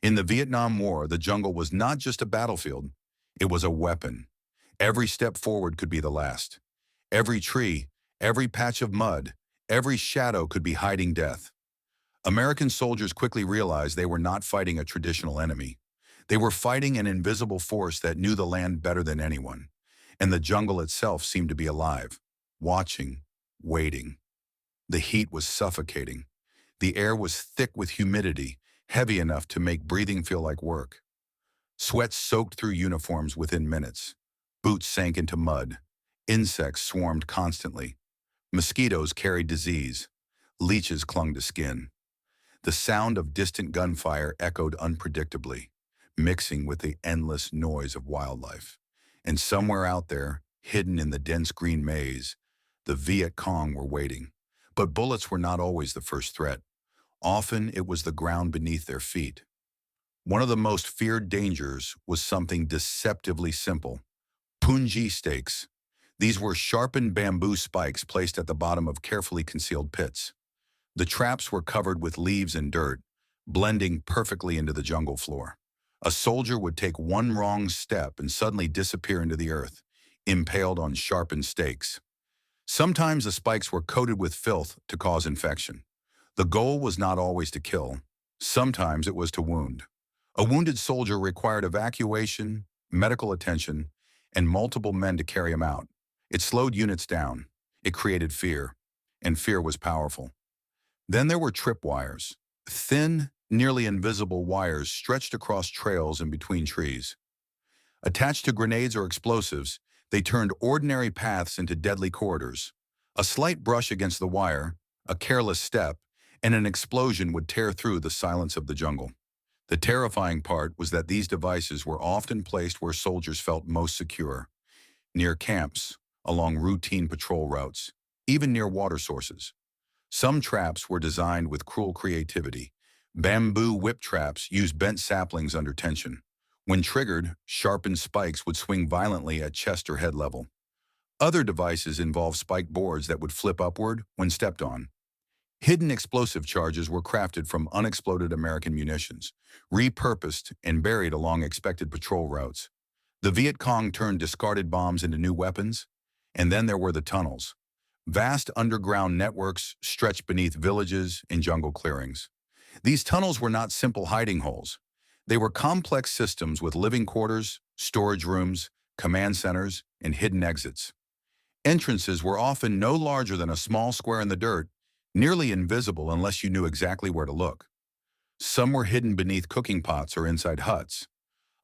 In the Vietnam War, the jungle was not just a battlefield, it was a weapon. Every step forward could be the last. Every tree, every patch of mud, every shadow could be hiding death. American soldiers quickly realized they were not fighting a traditional enemy. They were fighting an invisible force that knew the land better than anyone. And the jungle itself seemed to be alive, watching, waiting. The heat was suffocating. The air was thick with humidity, heavy enough to make breathing feel like work. Sweat soaked through uniforms within minutes. Boots sank into mud. Insects swarmed constantly. Mosquitoes carried disease. Leeches clung to skin. The sound of distant gunfire echoed unpredictably, mixing with the endless noise of wildlife. And somewhere out there, hidden in the dense green maze, the Viet Cong were waiting. But bullets were not always the first threat. Often it was the ground beneath their feet. One of the most feared dangers was something deceptively simple: punji stakes. These were sharpened bamboo spikes placed at the bottom of carefully concealed pits. The traps were covered with leaves and dirt, blending perfectly into the jungle floor. A soldier would take one wrong step and suddenly disappear into the earth, impaled on sharpened stakes. Sometimes the spikes were coated with filth to cause infection. The goal was not always to kill. Sometimes it was to wound. A wounded soldier required evacuation, medical attention, and multiple men to carry him out. It slowed units down. It created fear, and fear was powerful. Then there were tripwires, thin, nearly invisible wires stretched across trails and between trees. Attached to grenades or explosives, they turned ordinary paths into deadly corridors. A slight brush against the wire, a careless step, and an explosion would tear through the silence of the jungle. The terrifying part was that these devices were often placed where soldiers felt most secure: near camps, along routine patrol routes, even near water sources. Some traps were designed with cruel creativity. Bamboo whip traps used bent saplings under tension. When triggered, sharpened spikes would swing violently at chest or head level. Other devices involved spike boards that would flip upward when stepped on. Hidden explosive charges were crafted from unexploded American munitions, repurposed and buried along expected patrol routes. The Viet Cong turned discarded bombs into new weapons. And then there were the tunnels. Vast underground networks stretched beneath villages and jungle clearings. These tunnels were not simple hiding holes. They were complex systems with living quarters, storage rooms, command centers, and hidden exits. Entrances were often no larger than a small square in the dirt, nearly invisible unless you knew exactly where to look. Some were hidden beneath cooking pots or inside huts.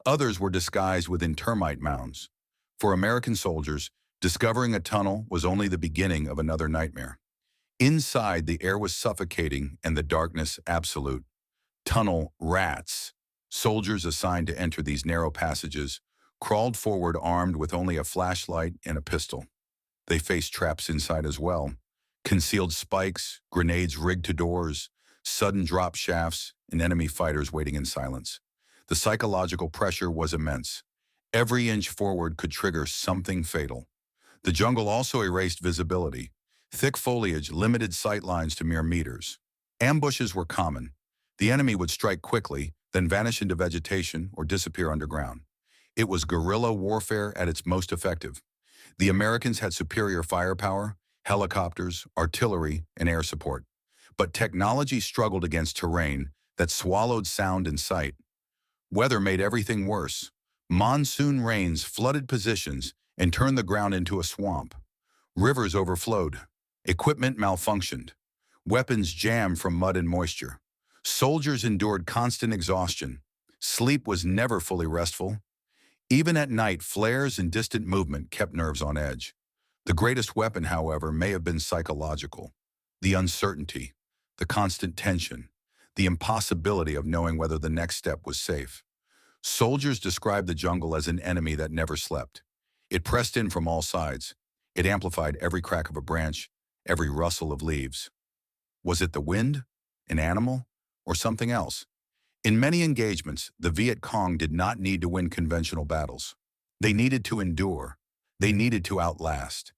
Others were disguised within termite mounds. For American soldiers, discovering a tunnel was only the beginning of another nightmare. Inside, the air was suffocating and the darkness absolute. Tunnel rats, soldiers assigned to enter these narrow passages, crawled forward armed with only a flashlight and a pistol. They faced traps inside as well: concealed spikes, grenades rigged to doors, sudden drop shafts, and enemy fighters waiting in silence. The psychological pressure was immense. Every inch forward could trigger something fatal. The jungle also erased visibility. Thick foliage limited sight lines to mere meters. Ambushes were common. The enemy would strike quickly, then vanish into vegetation or disappear underground. It was guerrilla warfare at its most effective. The Americans had superior firepower, helicopters, artillery, and air support. But technology struggled against terrain that swallowed sound and sight. Weather made everything worse. Monsoon rains flooded positions and turned the ground into a swamp. Rivers overflowed. Equipment malfunctioned. Weapons jammed from mud and moisture. Soldiers endured constant exhaustion. Sleep was never fully restful. Even at night, flares and distant movement kept nerves on edge. The greatest weapon, however, may have been psychological. The uncertainty, the constant tension, the impossibility of knowing whether the next step was safe. Soldiers described the jungle as an enemy that never slept. It pressed in from all sides. It amplified every crack of a branch, every rustle of leaves. Was it the wind, an animal, or something else? In many engagements, the Viet Cong did not need to win conventional battles. They needed to endure. They needed to outlast.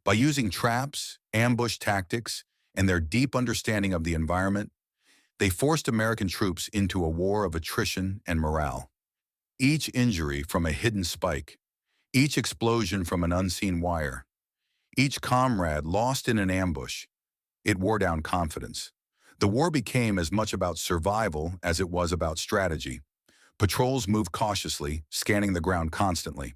By using traps, ambush tactics, and their deep understanding of the environment, They forced American troops into a war of attrition and morale. Each injury from a hidden spike, each explosion from an unseen wire, each comrade lost in an ambush, it wore down confidence. The war became as much about survival as it was about strategy. Patrols moved cautiously, scanning the ground constantly.